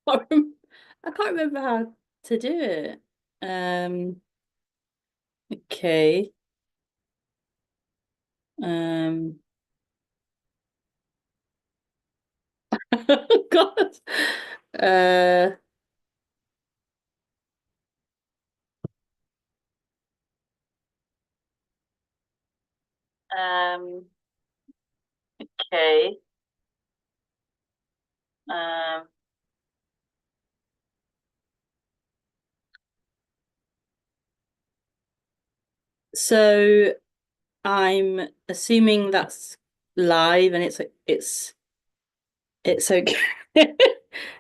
can't I can't remember how to do it. Um, okay. Um, God. Uh, um, okay. Um, so I'm assuming that's live and it's okay.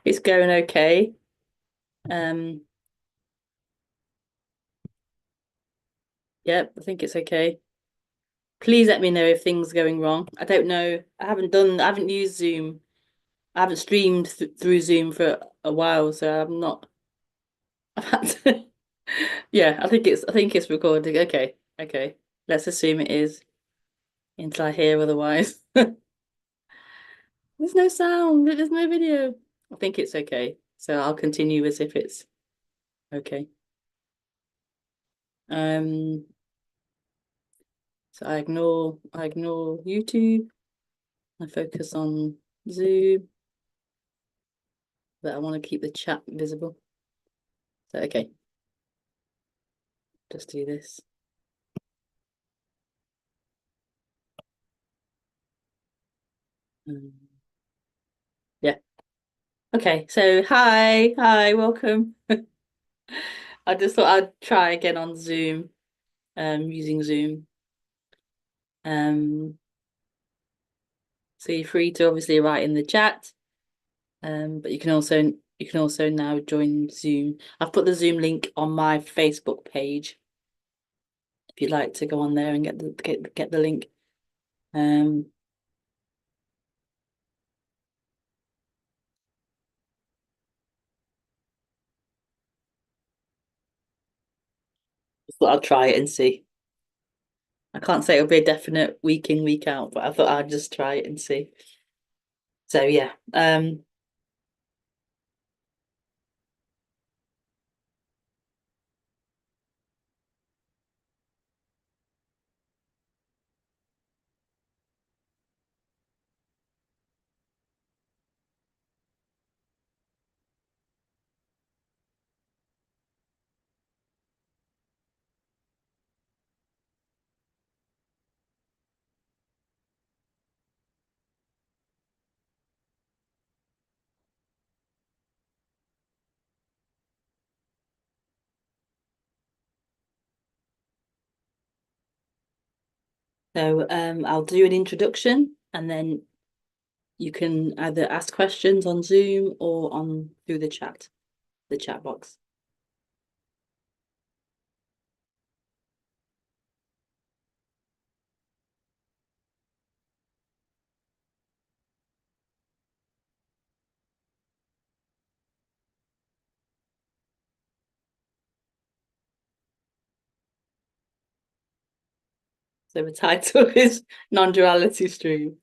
It's going okay. Um, yep, I think it's okay. Please let me know if things are going wrong. I don't know. I haven't used Zoom. I haven't streamed through Zoom for a while, so I'm not. I've had to, yeah, I think it's recording. Okay, okay. Let's assume it is until I hear otherwise. There's no sound. There's no video. I think it's okay. So I'll continue as if it's okay. Um, so I ignore YouTube. I focus on Zoom, but I want to keep the chat visible. So okay, just do this. Um, yeah. Okay. So hi, welcome. I just thought I'd try again on Zoom, using Zoom. Um, so you're free to obviously write in the chat. But you can also now join Zoom. I've put the Zoom link on my Facebook page if you'd like to go on there and get the link. Um, just thought I'd try it and see. I can't say it'll be a definite week in, week out, but I thought I'd just try it and see. So yeah. So I'll do an introduction and then you can either ask questions on Zoom or on through the chat box. So the title is Non-Duality Stream.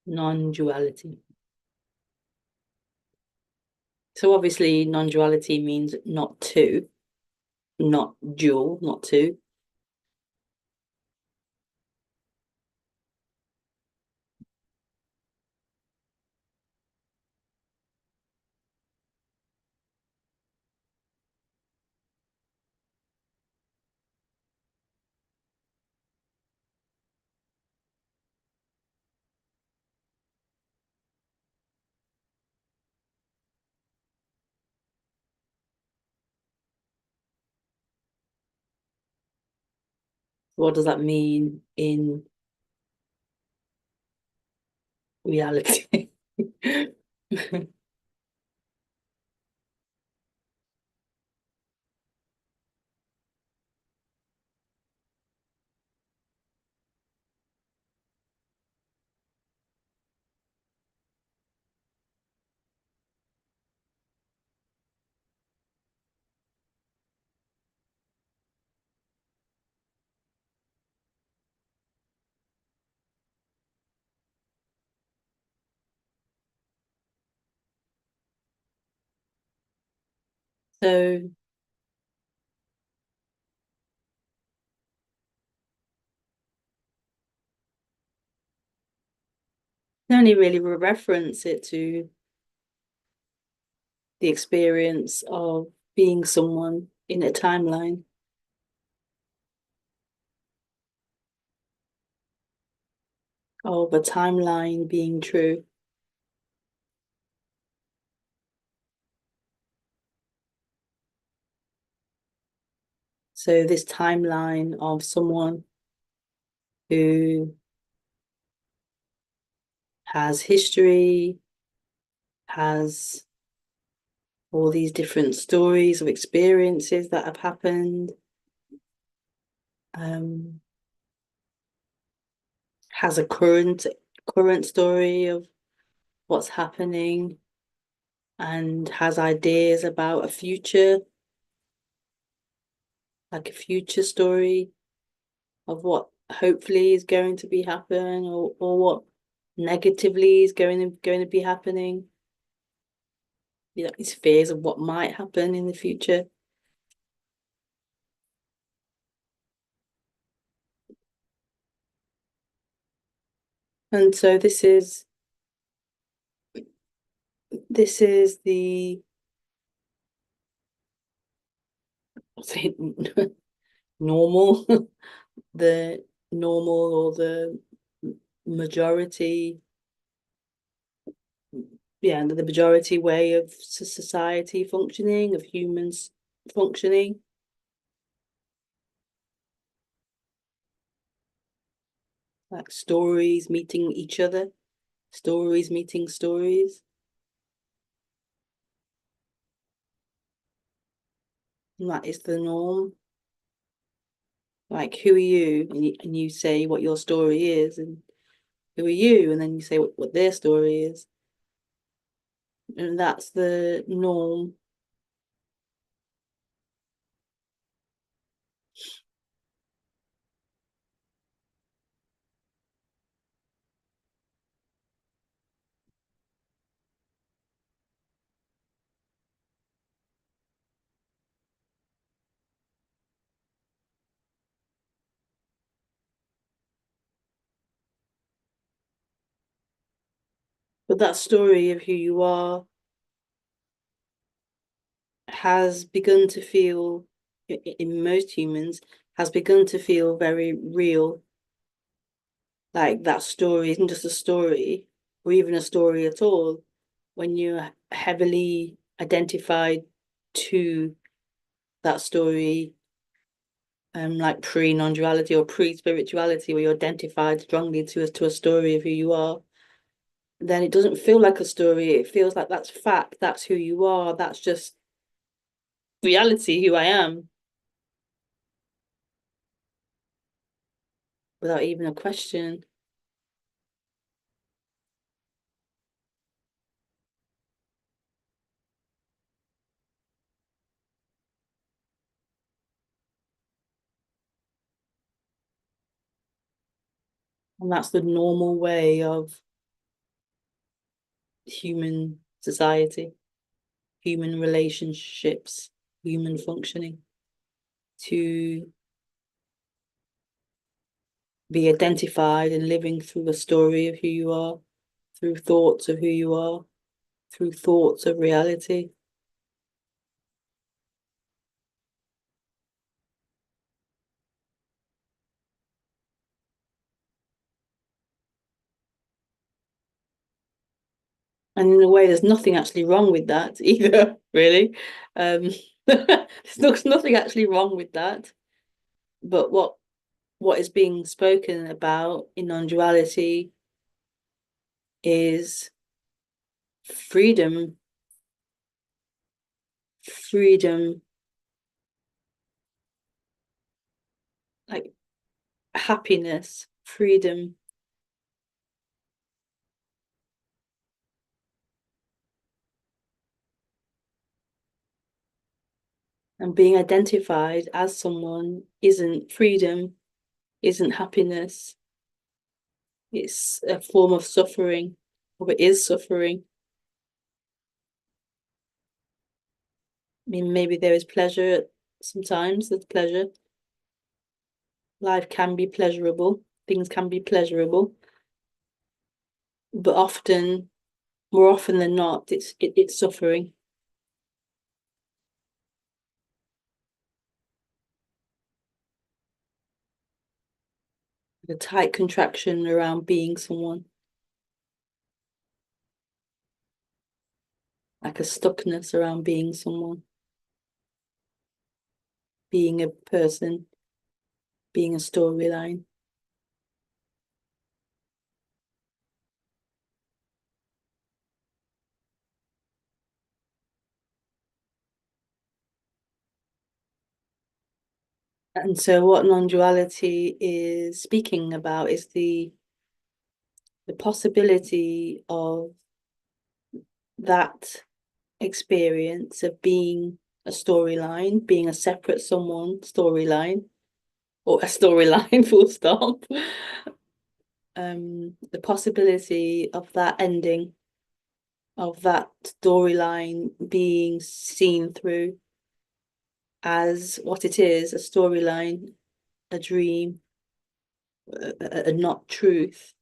Non-duality. So obviously non-duality means not two, not dual, not two. What does that mean in reality? So I only really reference it to the experience of being someone in a timeline, of a timeline being true. So this timeline of someone who has history, has all these different stories of experiences that have happened, um, has a current story of what's happening, and has ideas about a future, like a future story of what hopefully is going to be happen, or what negatively is going to be happening. You know, these fears of what might happen in the future. And so this is the what's it, normal, the normal or the majority, yeah, the majority way of society functioning, of humans functioning, like stories meeting each other, stories meeting stories. And that is the norm. Like, who are you? And you say what your story is, and who are you? And then you say what their story is. And that's the norm. But that story of who you are has begun to feel, in most humans, has begun to feel very real. Like that story isn't just a story, or even a story at all, when you're heavily identified to that story, like pre-non-duality or pre-spirituality, where you're identified strongly to a story of who you are, then it doesn't feel like a story. It feels like that's fact, that's who you are, that's just reality, who I am, without even a question. And that's the normal way of human society, human relationships, human functioning, to be identified and living through a story of who you are, through thoughts of who you are, through thoughts of reality. And in a way, there's nothing actually wrong with that either, really. There's nothing actually wrong with that. But what what is being spoken about in non-duality is freedom, freedom, like happiness, freedom, and being identified as someone isn't freedom, isn't happiness. It's a form of suffering, or it is suffering. I mean, maybe there is pleasure sometimes, there's pleasure. Life can be pleasurable, things can be pleasurable, but often, more often than not, it's suffering. A tight contraction around being someone, like a stuckness around being someone, being a person, being a storyline. And so what non-duality is speaking about is the possibility of that experience of being a storyline, being a separate someone storyline, or a storyline full stop. The possibility of that ending, of that storyline being seen through as what it is, a storyline, a dream, a not truth.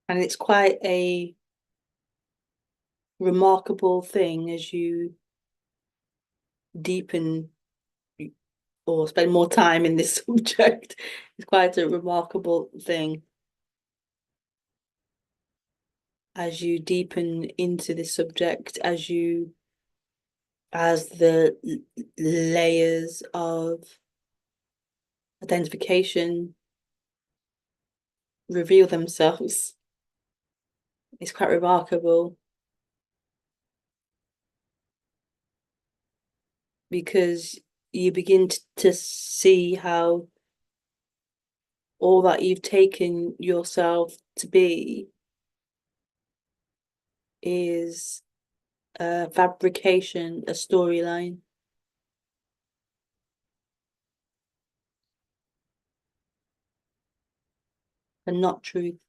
And it's quite a remarkable thing as you deepen or spend more time in this subject. It's quite a remarkable thing as you deepen into this subject, as the layers of identification reveal themselves. It's quite remarkable because you begin to see how all that you've taken yourself to be is a fabrication, a storyline, and not truth.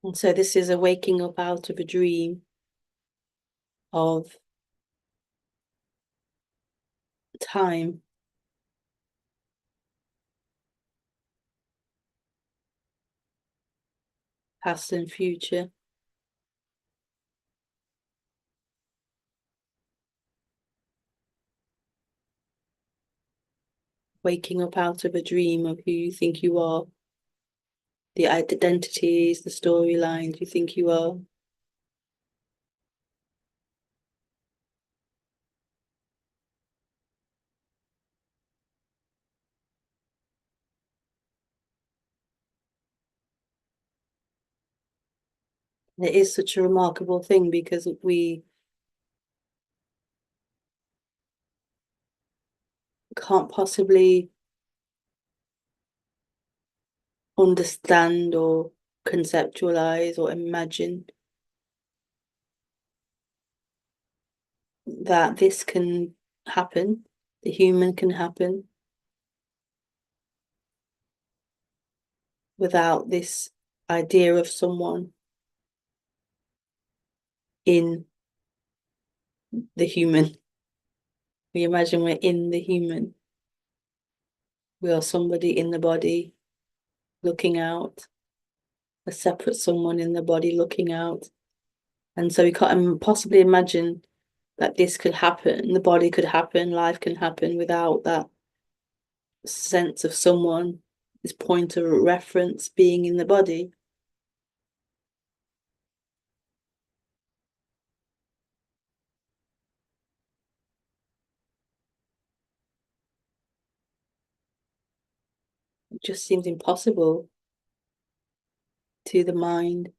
And so this is a waking up out of a dream of time, past and future, waking up out of a dream of who you think you are, the identities, the storylines you think you are. It is such a remarkable thing because we can't possibly understand or conceptualize or imagine that this can happen, the human can happen without this idea of someone in the human. We imagine we're in the human. We are somebody in the body looking out, a separate someone in the body looking out. And so we can't possibly imagine that this could happen, the body could happen, life can happen without that sense of someone, this point of reference being in the body. It just seems impossible to the mind.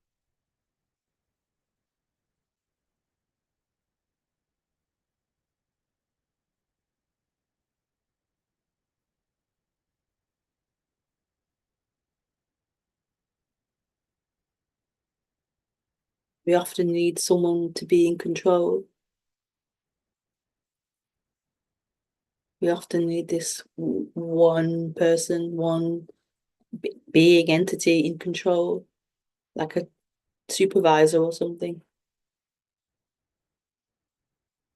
We often need someone to be in control. We often need this one person, one being entity in control, like a supervisor or something,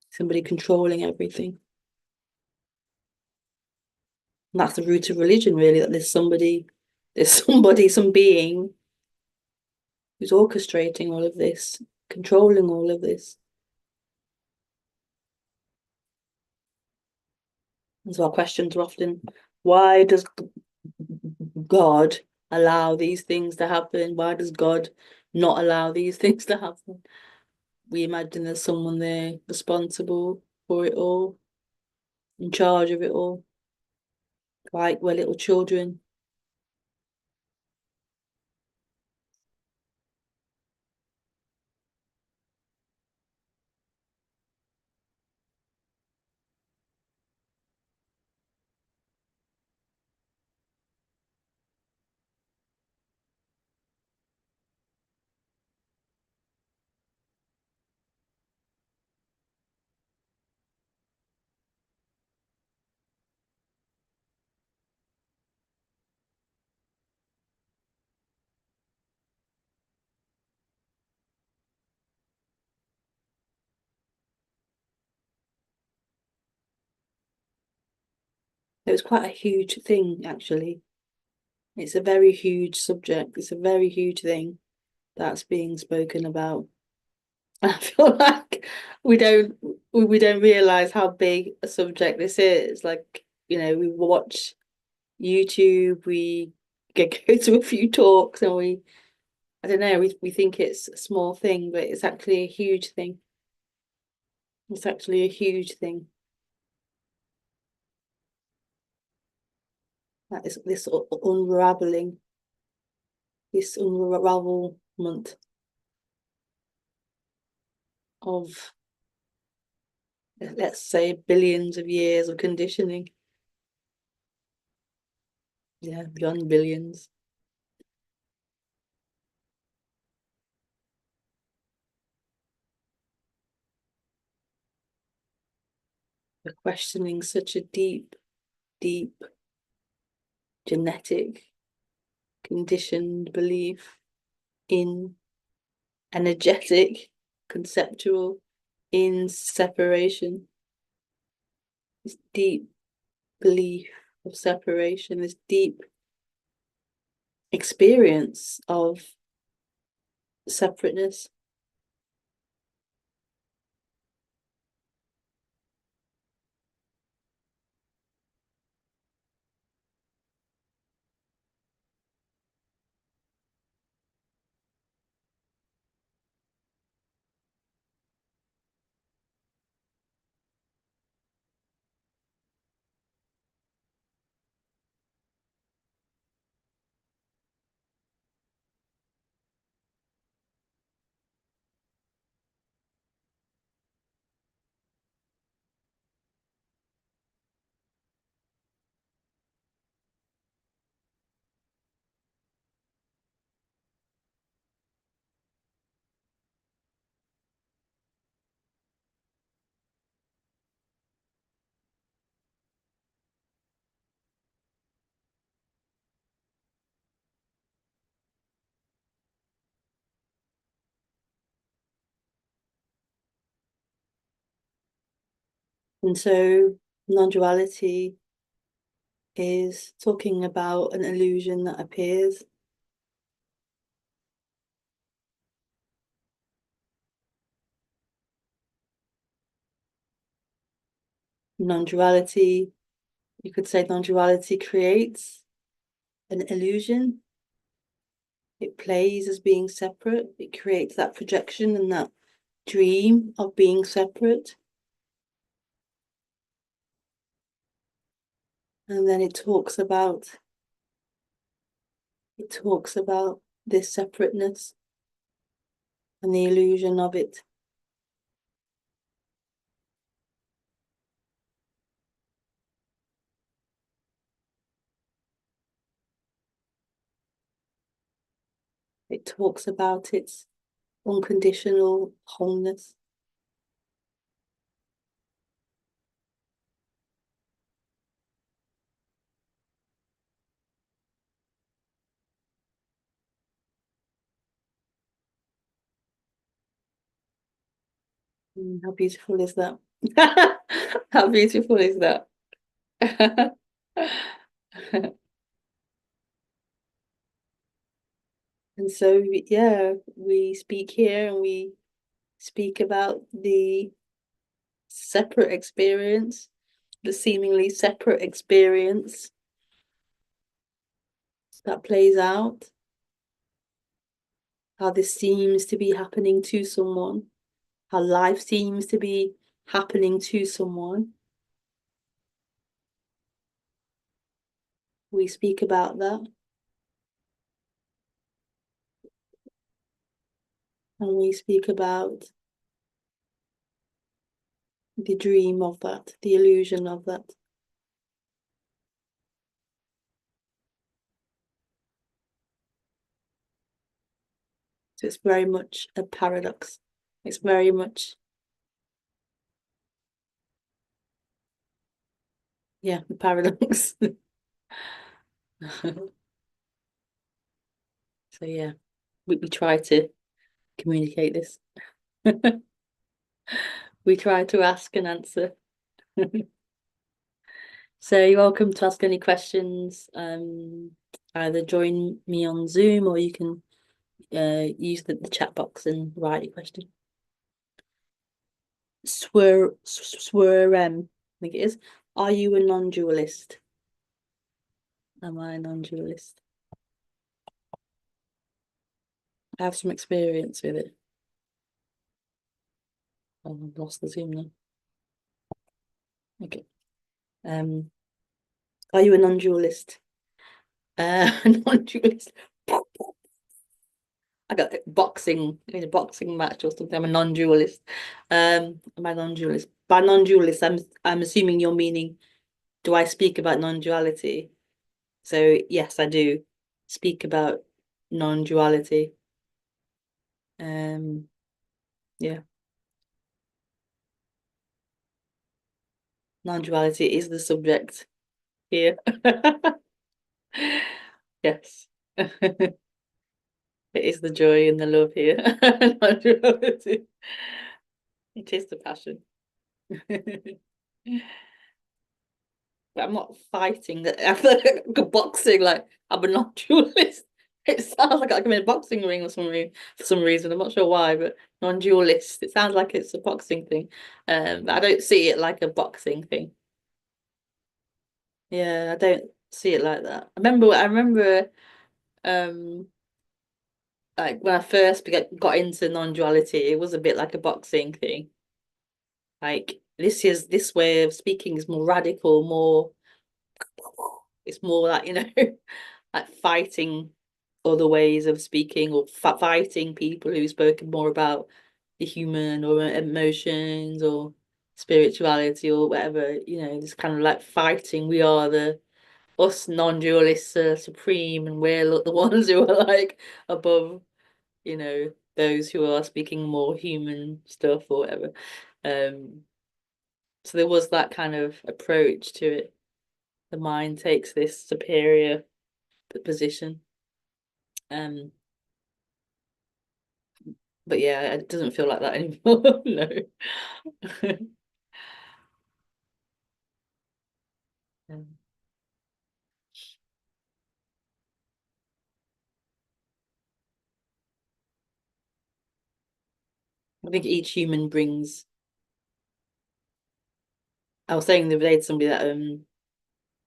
somebody controlling everything. And that's the root of religion, really, that there's somebody, some being who's orchestrating all of this, controlling all of this. And so our questions are often, why does God allow these things to happen? Why does God not allow these things to happen? We imagine there's someone there responsible for it all, in charge of it all, like we're little children. It was quite a huge thing, actually. It's a very huge subject. It's a very huge thing that's being spoken about. I feel like we don't realize how big a subject this is. Like, we watch YouTube, we go to a few talks, and I don't know, we think it's a small thing, but it's actually a huge thing. It's actually a huge thing. That is this unraveling, this unravelment of, let's say, billions of years of conditioning. Yeah, beyond billions. We're questioning such a deep, deep genetic conditioned belief in energetic, conceptual, in separation, this deep belief of separation, this deep experience of separateness. And so non-duality is talking about an illusion that appears. Non-duality, you could say non-duality creates an illusion. It plays as being separate. It creates that projection and that dream of being separate. And then it talks about this separateness and the illusion of it. It talks about its unconditional wholeness. How beautiful is that? How beautiful is that? And so, yeah, we speak here and we speak about the separate experience, the seemingly separate experience that plays out, how this seems to be happening to someone, how life seems to be happening to someone. We speak about that and we speak about the dream of that, the illusion of that. So it's very much a paradox. It's very much, yeah, the paradox. So yeah, we try to communicate this. We try to ask and answer. So you're welcome to ask any questions. Either join me on Zoom or you can use the chat box and write your question. I think it is. Are you a non-dualist? Am I a non-dualist? I have some experience with it. Oh, I've lost the Zoom now. Okay. Are you a non-dualist? Non-dualist. I got boxing, I a boxing match or something. I'm a non-dualist. Am I non-dualist? By non-dualist, I'm assuming you're meaning, do I speak about non-duality? So yes, I do speak about non-duality. Um, yeah, non-duality is the subject here. Yes. It is the joy and the love here. Non-duality. It is the passion. But I'm not fighting that. I feel like boxing, like I'm a non-dualist. It sounds like I'm in a boxing ring or something for some reason. I'm not sure why, but non-dualist. It sounds like it's a boxing thing. But I don't see it like a boxing thing. Yeah, I don't see it like that. I remember um like when I first got into non-duality, it was a bit like a boxing thing. Like this way of speaking is more radical, more it's more like, like fighting other ways of speaking or fighting people who've spoken more about the human or emotions or spirituality or whatever, this kind of like fighting. We are the us non-dualists are supreme and we're the ones who are like above, those who are speaking more human stuff or whatever. Um, so there was that kind of approach to it. The mind takes this superior position. Um, but yeah, it doesn't feel like that anymore. No. I think each human brings. I was saying the other day to somebody that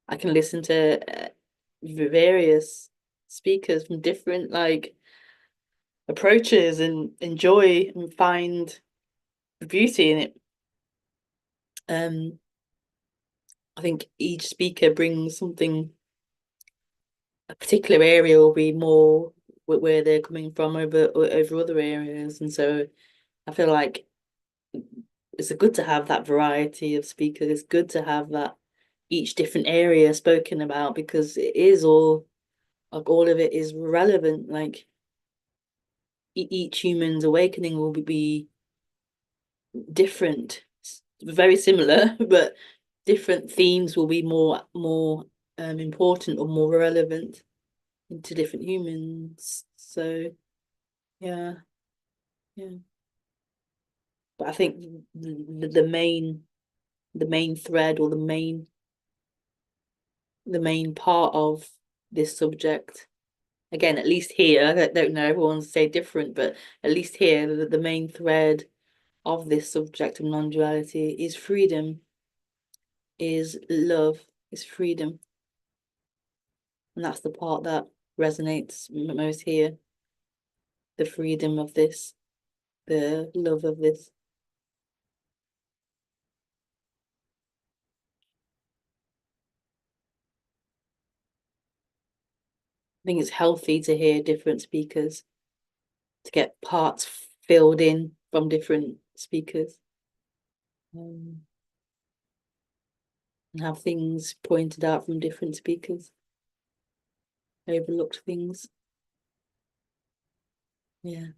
I can listen to various speakers from different like approaches and enjoy and find beauty in it. Um, I think each speaker brings something. A particular area will be more where they're coming from over other areas, and so I feel like it's good to have that variety of speakers. It's good to have that each different area spoken about because it is all like all of it is relevant. Like each human's awakening will be different, very similar, but different themes will be more important or more relevant to different humans. So yeah, yeah. But I think the main thread or the main part of this subject, again, at least here, I don't know, everyone's say different, but at least here, the main thread of this subject of non-duality is freedom, is love, is freedom. And that's the part that resonates most here, the freedom of this, the love of this. I think it's healthy to hear different speakers, to get parts filled in from different speakers, um, and have things pointed out from different speakers, overlooked things. Yeah.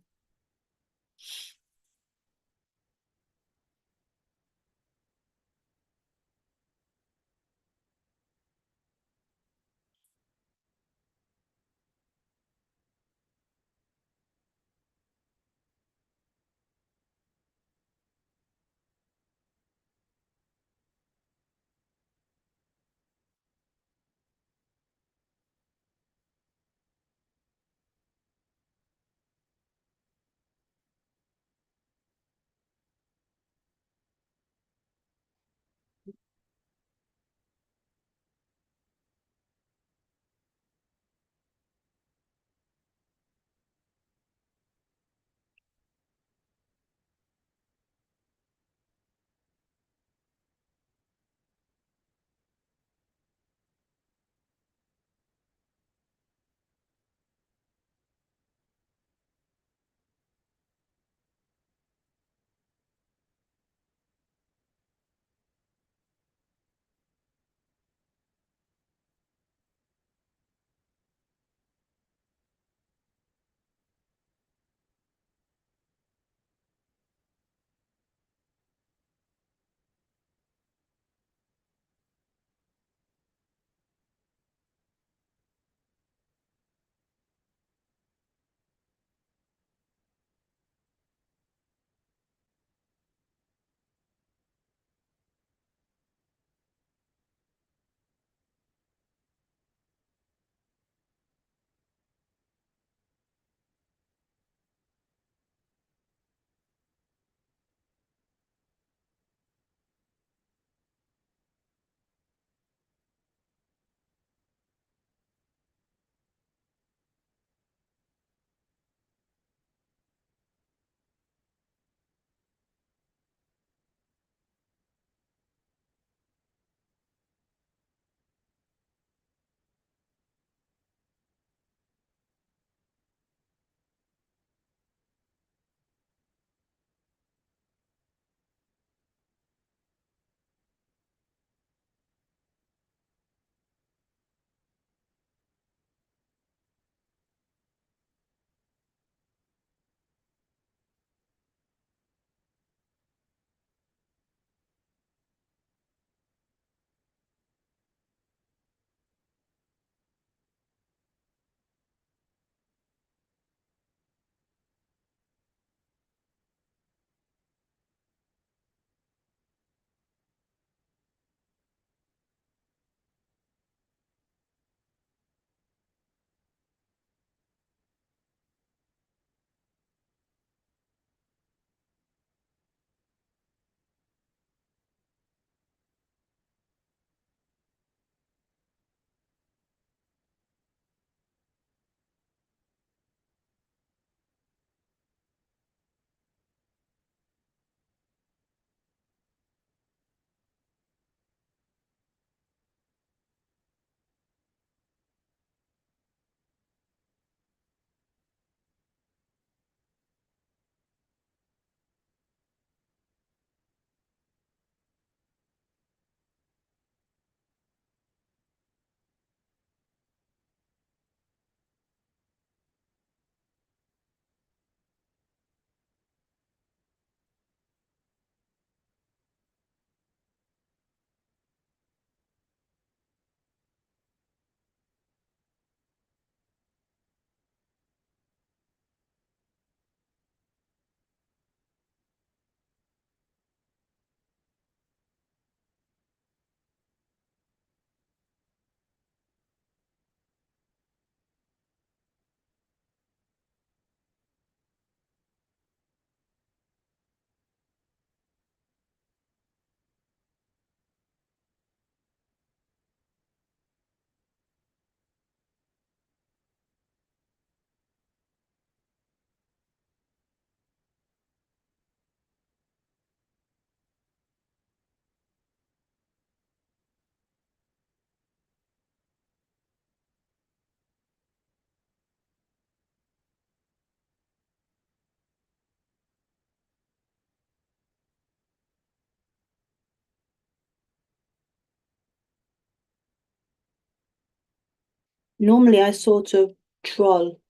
Normally I sort of troll,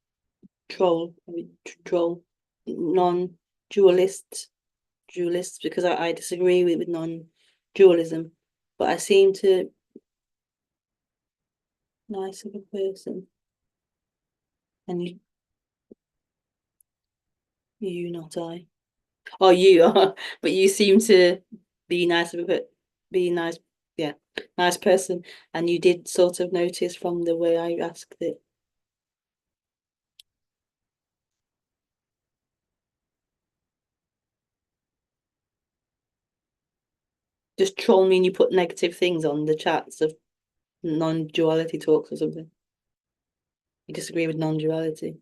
troll non-dualist dualists because I disagree with non-dualism, but I seem to nice of a person, and you not I. Oh, you are, but you seem to be nice of a be nice, yeah, nice person, and you did sort of notice from the way I asked it. Just troll me and you put negative things on the chats of non-duality talks or something. You disagree with non-duality.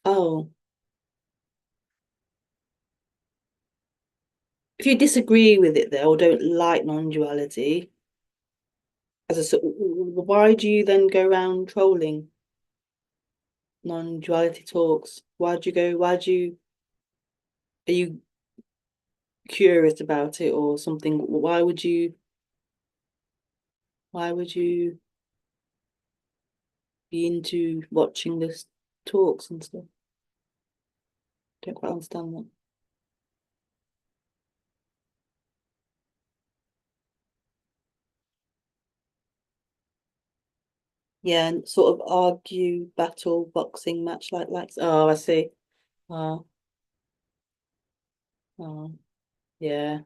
Oh, if you disagree with it though, or don't like non-duality, why do you then go around trolling non-duality talks? Why do you go? Why do you? Are you curious about it or something? Why would you? Why would you be into watching this talks and stuff? Don't quite understand that. Yeah, and sort of argue, battle, boxing match like. Oh, I see. Oh, oh, yeah.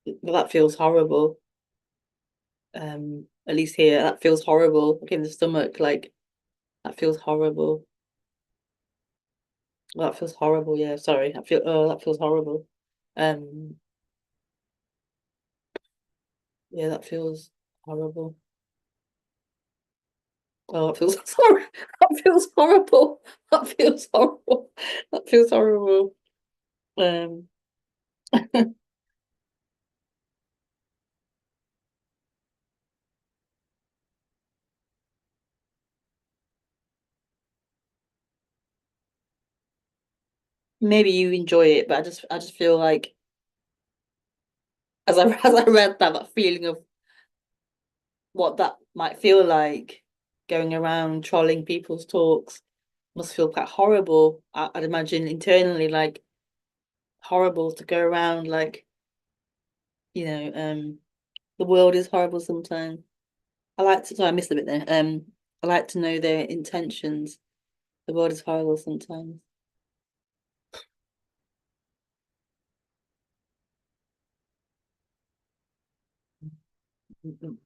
Well, that feels horrible. At least here, that feels horrible. Like in the stomach, like that feels horrible. That feels horrible. Yeah, sorry. I feel. Oh, that feels horrible. Um, yeah, that feels horrible. Oh, that feels sorry. That feels horrible. That feels horrible. That feels horrible. Um, maybe you enjoy it, but I just feel like as I read that, that feeling of what that might feel like going around trolling people's talks must feel quite horrible. I'd imagine internally like horrible to go around like, you know, the world is horrible sometimes. I like to, sorry, I missed a bit there. I like to know their intentions. The world is horrible sometimes. That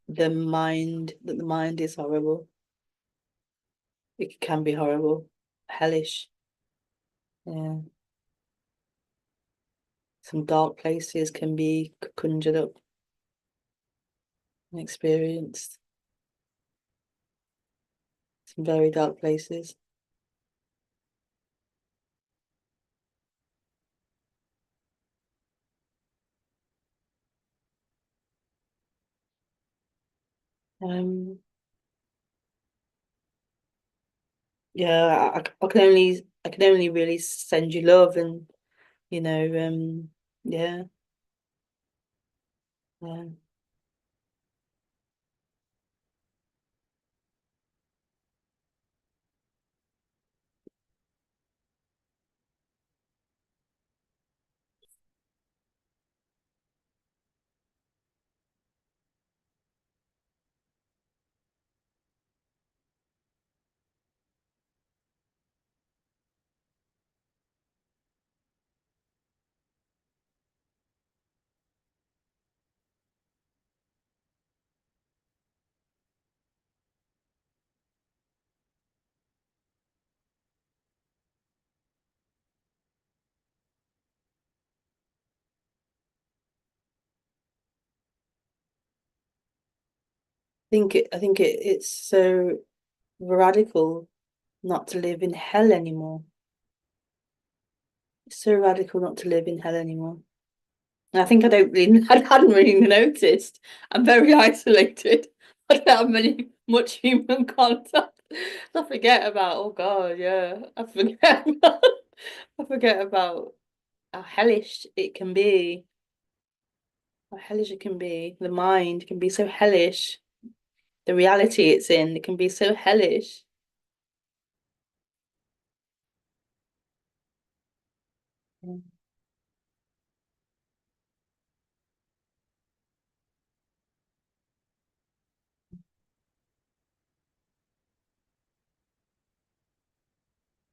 the mind is horrible. It can be horrible, hellish. Yeah. Some dark places can be conjured up and experienced. Some very dark places. Um, yeah, I can only really send you love and you know, yeah, yeah. I think it's so radical not to live in hell anymore. It's so radical not to live in hell anymore. And I think I don't really, I hadn't really noticed. I'm very isolated. I don't have much human contact. I forget about, oh God, yeah. I forget about how hellish it can be. how hellish it can be. The mind can be so hellish. The reality it's in, it can be so hellish. Mm.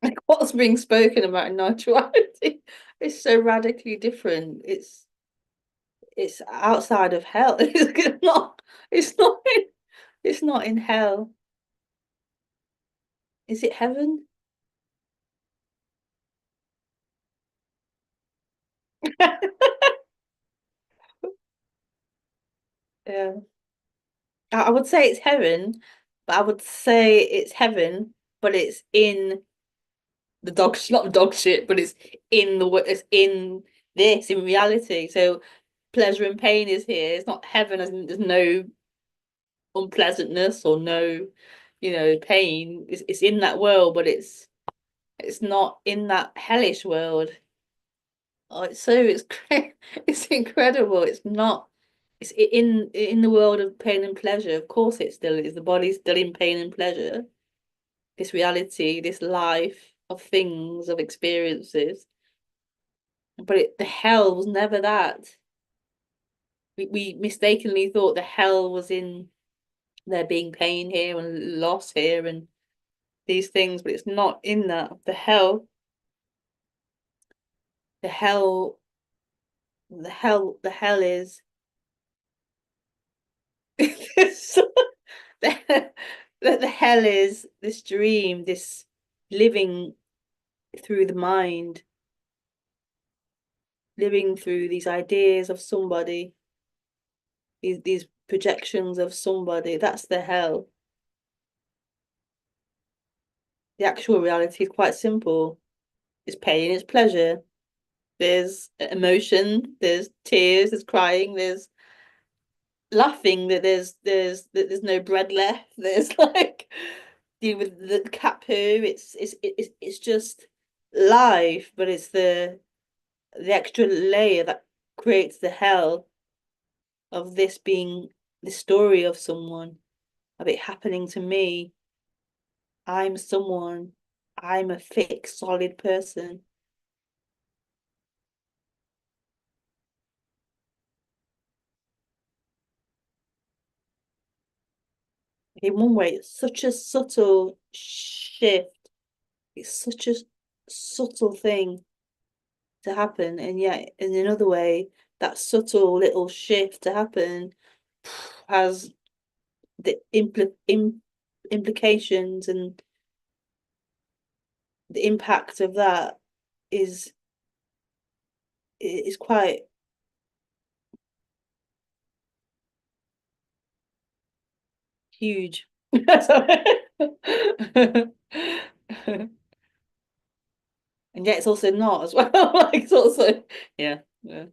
Like what's being spoken about in nonduality is so radically different. It's outside of hell. It's not in, it's not in hell. Is it heaven? Yeah. I would say it's heaven, but I would say it's heaven, but it's in the dog, not dog shit, but it's in this in reality. So pleasure and pain is here. It's not heaven, as in there's no unpleasantness or no, pain. It's in that world, but it's not in that hellish world. Oh, it's incredible. It's not. It's in the world of pain and pleasure. Of course, it still is. The body's still in pain and pleasure. This reality, this life of things, of experiences. But the hell was never that. We mistakenly thought the hell was in there being pain here and loss here and these things, but it's not in that. The hell, the hell is the, the hell is this dream, this living through the mind, living through these ideas of somebody, these projections of somebody. That's the hell. The actual reality is quite simple. It's pain, it's pleasure. There's emotion, there's tears, there's crying, there's laughing, that there's no bread left. There's like deal with the cat poo. It's just life, but it's the extra layer that creates the hell of this being the story of someone, of it happening to me. I'm someone. I'm a fixed, solid person. In one way, it's such a subtle shift. It's such a subtle thing to happen, and yet in another way, that subtle little shift to happen has the implications, and the impact of that is is quite huge. And yet it's also not as well. Like it's also, yeah, yeah.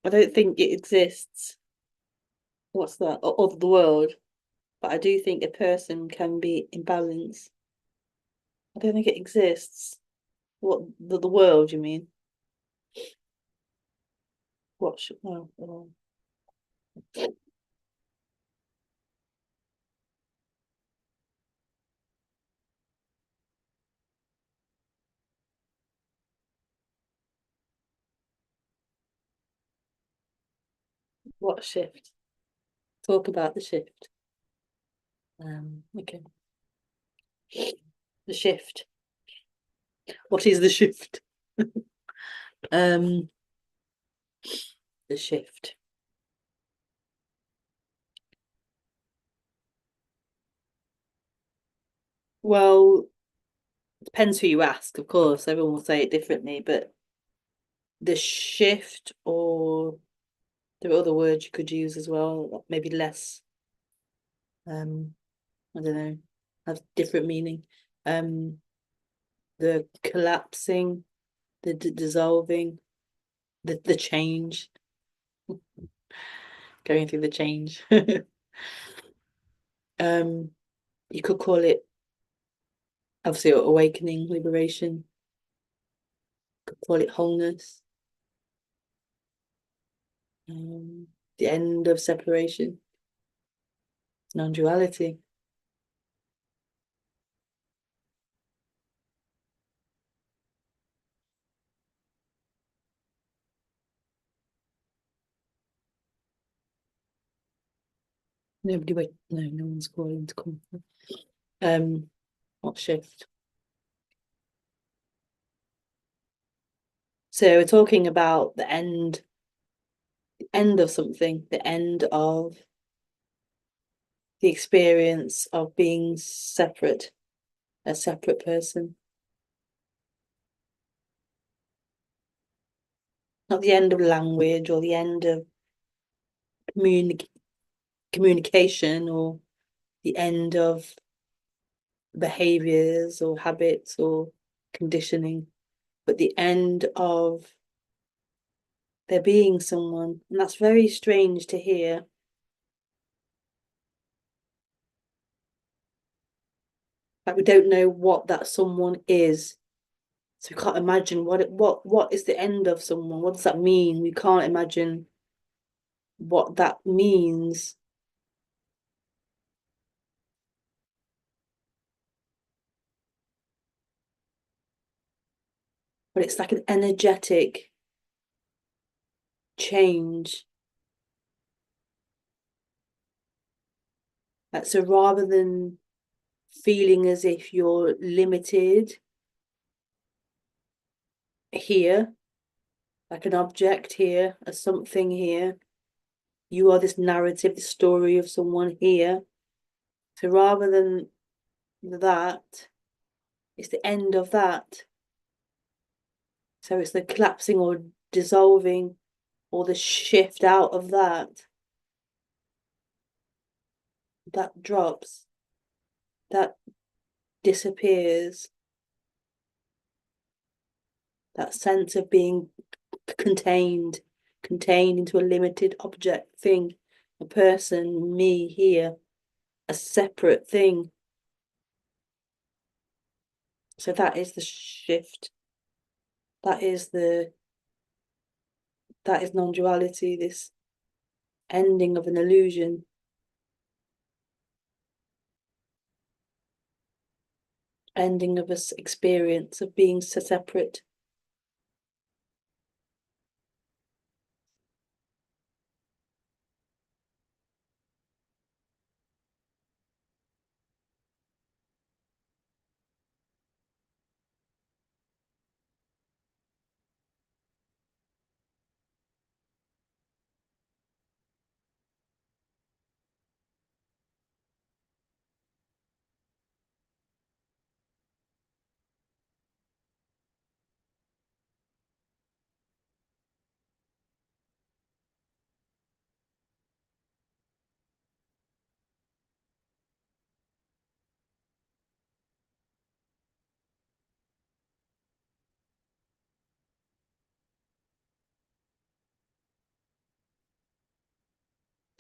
I don't think it exists. What's that? Of the world. But I do think a person can be in balance. I don't think it exists. What the world, you mean? What shift? Talk about the shift. Okay. The shift. What is the shift? Um, the shift. Well, it depends who you ask, of course. Everyone will say it differently, but the shift, or there are other words you could use as well, maybe less, um, I don't know, have different meaning. Um, the collapsing, the dissolving, the change, going through the change. um, you could call it obviously awakening, liberation, Could call it wholeness. The end of separation. Non-duality. Nobody wait. No, no one's calling to come. What shift? So we're talking about the end of something, the end of the experience of being separate, a separate person. Not the end of language or the end of communication or the end of behaviors or habits or conditioning, but the end of there being someone. And that's very strange to hear. Like we don't know what that someone is. So we can't imagine what is the end of someone? What does that mean? We can't imagine what that means. But it's like an energetic change. Like, so rather than feeling as if you're limited here, like an object here, a something here, you are this narrative, the story of someone here. So rather than that, it's the end of that. So it's the collapsing or dissolving or the shift out of that. That drops, that disappears. That sense of being contained into a limited object thing, a person, me here, a separate thing. So that is the shift. That is non-duality, this ending of an illusion, ending of this experience of being so separate.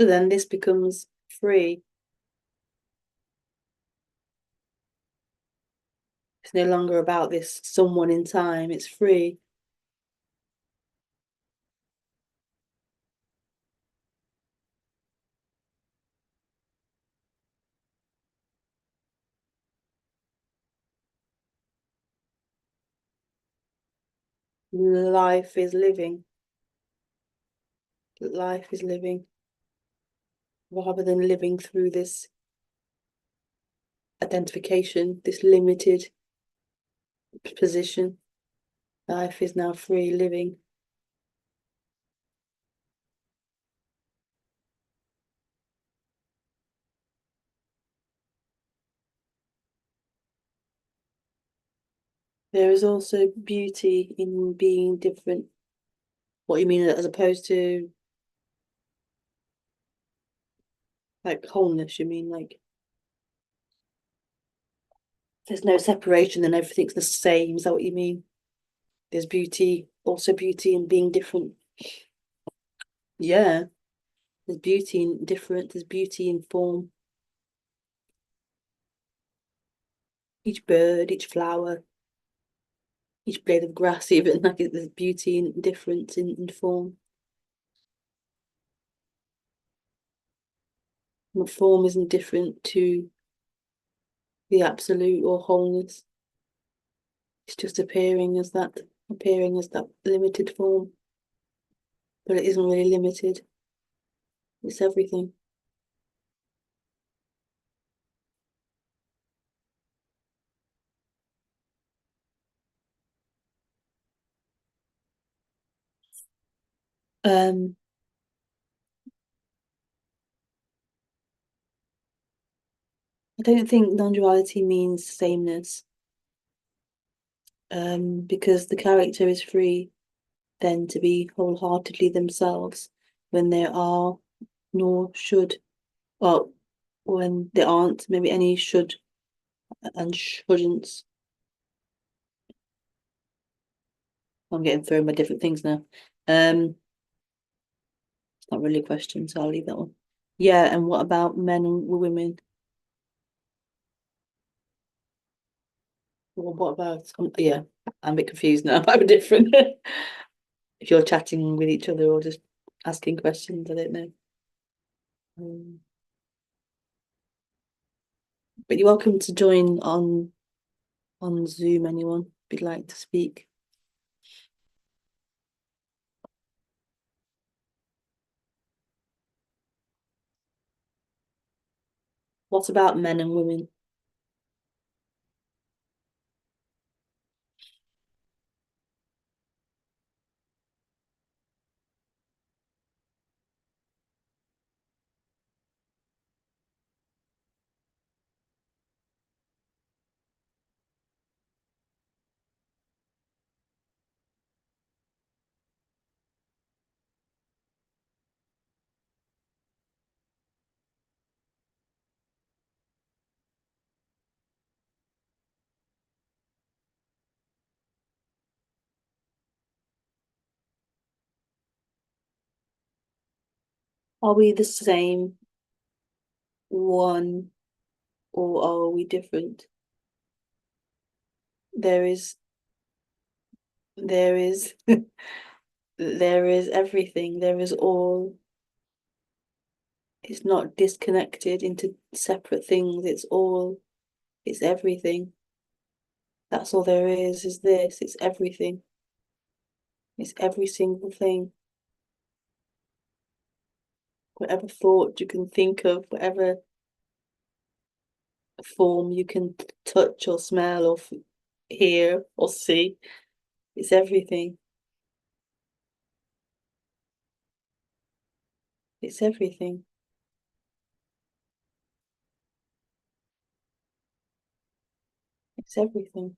So then this becomes free. It's no longer about this someone in time, it's free. Life is living. Life is living rather than living through this identification, this limited position. Life is now free living. There is also beauty in being different. What you mean, as opposed to like wholeness, you mean like there's no separation and everything's the same. Is that what you mean? There's beauty, also beauty in being different. Yeah, there's beauty in different, there's beauty in form. Each bird, each flower, each blade of grass, even like there's beauty and difference in form. And form isn't different to the absolute or wholeness. It's just appearing as that limited form. But it isn't really limited. It's everything. Um, I don't think non-duality means sameness. Because the character is free then to be wholeheartedly themselves when there are nor should, well, when there aren't maybe any should and shouldn'ts. I'm getting thrown by different things now. It's not really a question, so I'll leave that one. Yeah, and what about men and women? Well, what about yeah, I'm a bit confused now. I'm different. If you're chatting with each other or just asking questions, I don't know. Um, but you're welcome to join on Zoom, anyone if you'd like to speak. What about men and women? Are we the same one or are we different? There is there is there is everything. There is all. It's not disconnected into separate things. It's everything. That's all there is this. It's everything. It's every single thing. Whatever thought you can think of, whatever form you can touch or smell or hear or see, it's everything. It's everything. It's everything.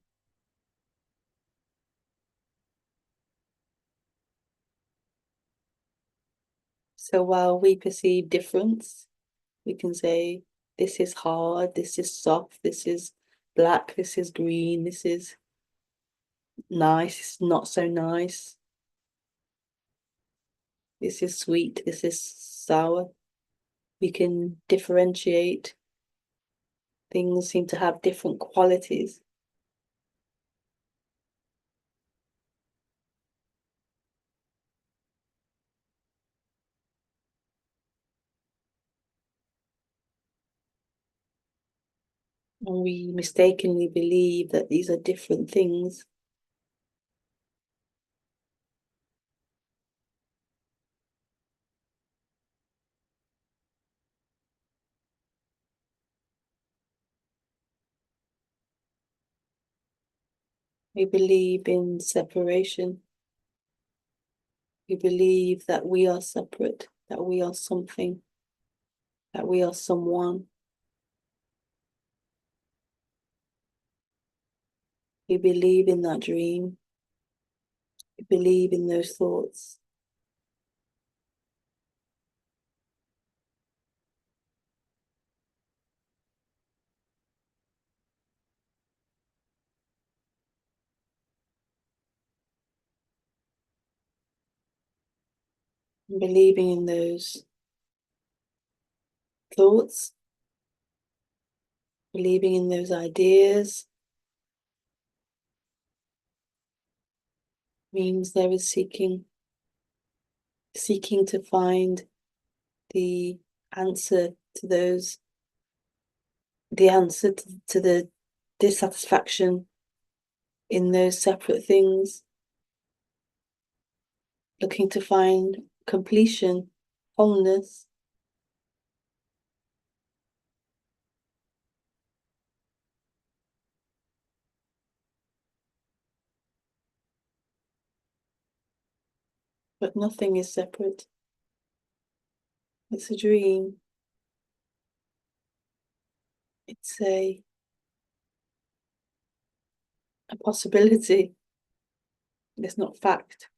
So while we perceive difference, we can say, this is hard, this is soft, this is black, this is green, this is nice, it's not so nice, this is sweet, this is sour. We can differentiate. Things seem to have different qualities. And we mistakenly believe that these are different things. We believe in separation. We believe that we are separate, that we are something, that we are someone. We believe in that dream. We believe in those thoughts. And believing in those thoughts, believing in those ideas, means there is seeking to find the answer to those, the answer to the dissatisfaction in those separate things, looking to find completion, wholeness. But nothing is separate. It's a dream. It's a possibility. It's not fact.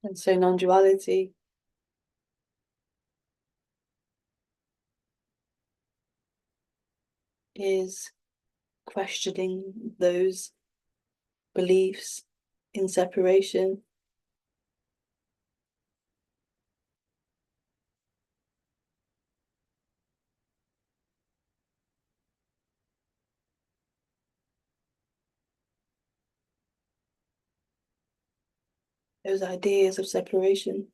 And so non-duality is questioning those beliefs in separation, those ideas of separation.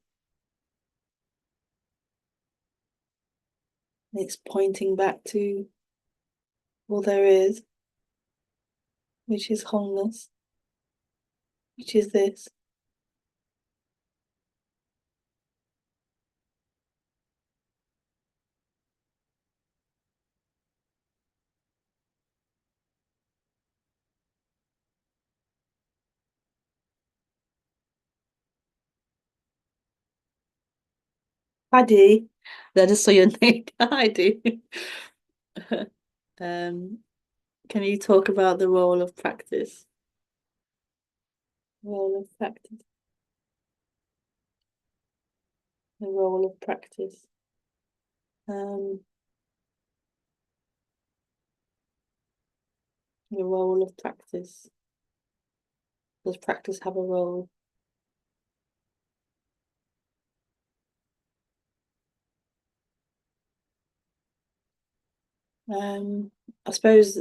It's pointing back to all there is, which is wholeness, which is this. Paddy, I just saw your name. I do. um, can you talk about the role of practice? Role of practice. The role of practice. Um, the role of practice. Does practice have a role? Um, I suppose,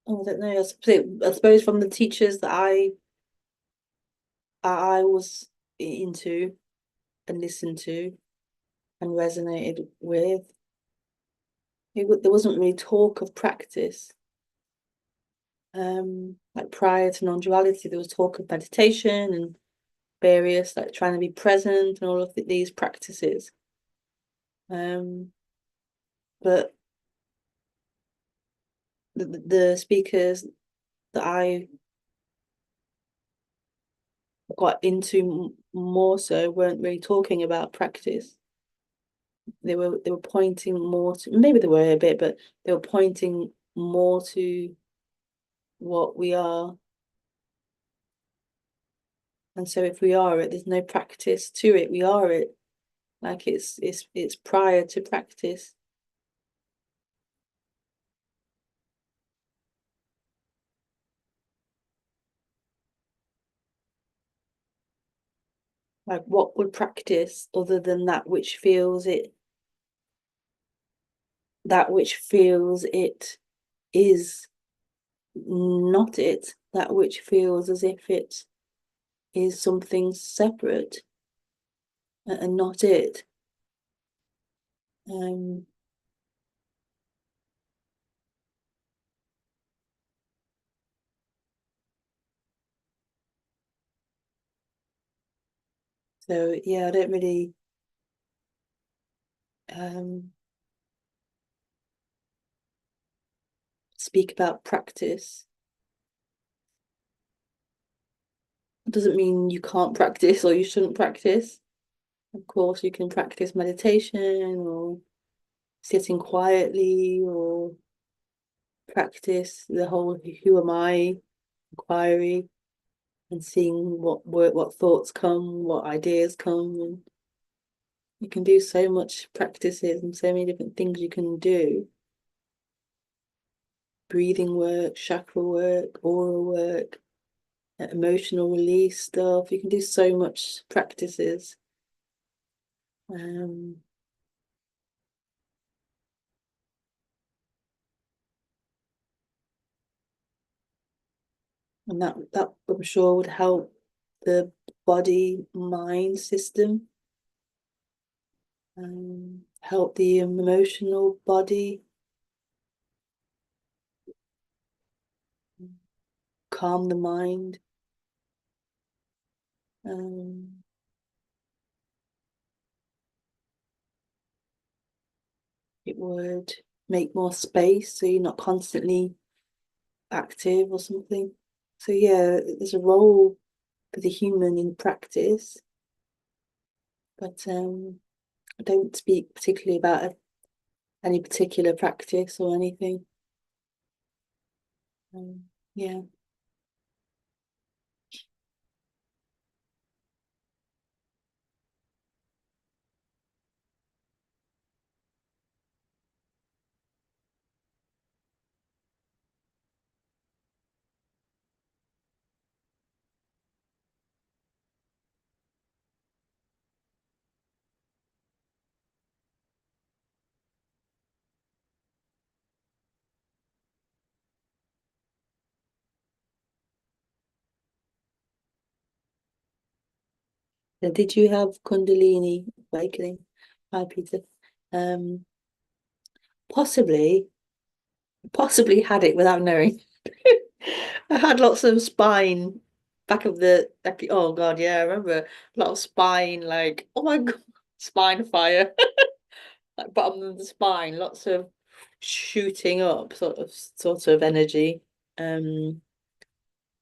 oh, I don't know. I suppose from the teachers that I was into and listened to and resonated with, there wasn't really talk of practice. Like prior to non-duality, there was talk of meditation and various like trying to be present and all of these practices. But the speakers that I got into more so weren't really talking about practice. They were pointing more to, maybe they were a bit, but they were pointing more to what we are. And so if we are it, there's no practice to it. We are it. Like it's prior to practice. Like what would practice other than that which feels it, that which feels it is not it, that which feels as if it is something separate and not it. Um, so yeah, I don't really um, speak about practice. It doesn't mean you can't practice or you shouldn't practice. Of course, you can practice meditation or sitting quietly or practice the whole who am I inquiry and seeing what thoughts come, what ideas come, and you can do so much practices and so many different things you can do. Breathing work, chakra work, aura work, emotional release stuff. You can do so much practices. Um, and that I'm sure would help the body mind system, help the emotional body, calm the mind. Um, it would make more space so you're not constantly active or something. So yeah, there's a role for the human in practice, but I don't speak particularly about any particular practice or anything. Yeah. And did you have Kundalini awakening? Hi, Peter. Um, possibly, possibly had it without knowing. I had lots of spine back of the like, oh God, yeah, I remember a lot of spine, like, oh my God, spine fire, like bottom of the spine, lots of shooting up sort of energy. Um,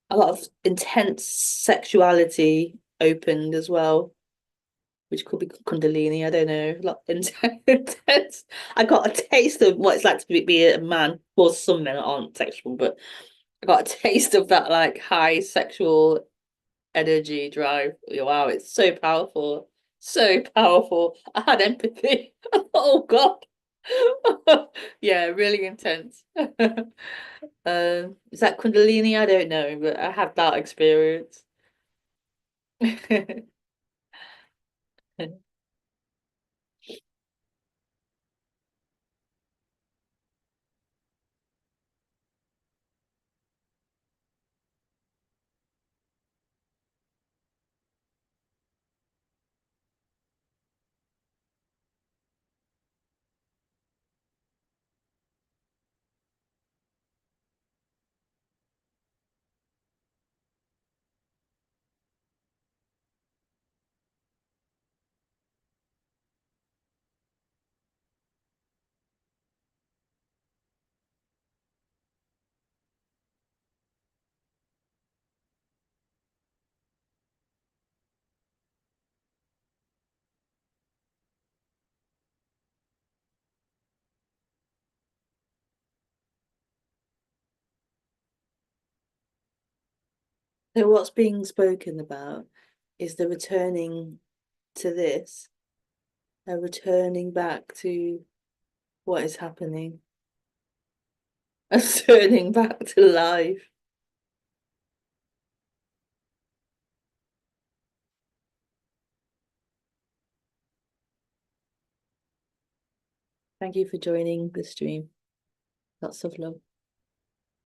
a lot of intense sexuality opened as well, which could be Kundalini. I don't know. A lot intense. I got a taste of what it's like to be a man. Well, some men aren't sexual, but I got a taste of that like high sexual energy drive. Wow, it's so powerful. So powerful. I had empathy. Oh God. Yeah, really intense. Is that Kundalini? I don't know, but I had that experience. So what's being spoken about is the returning to this, returning back to what is happening, returning back to life. Thank you for joining the stream. Lots of love.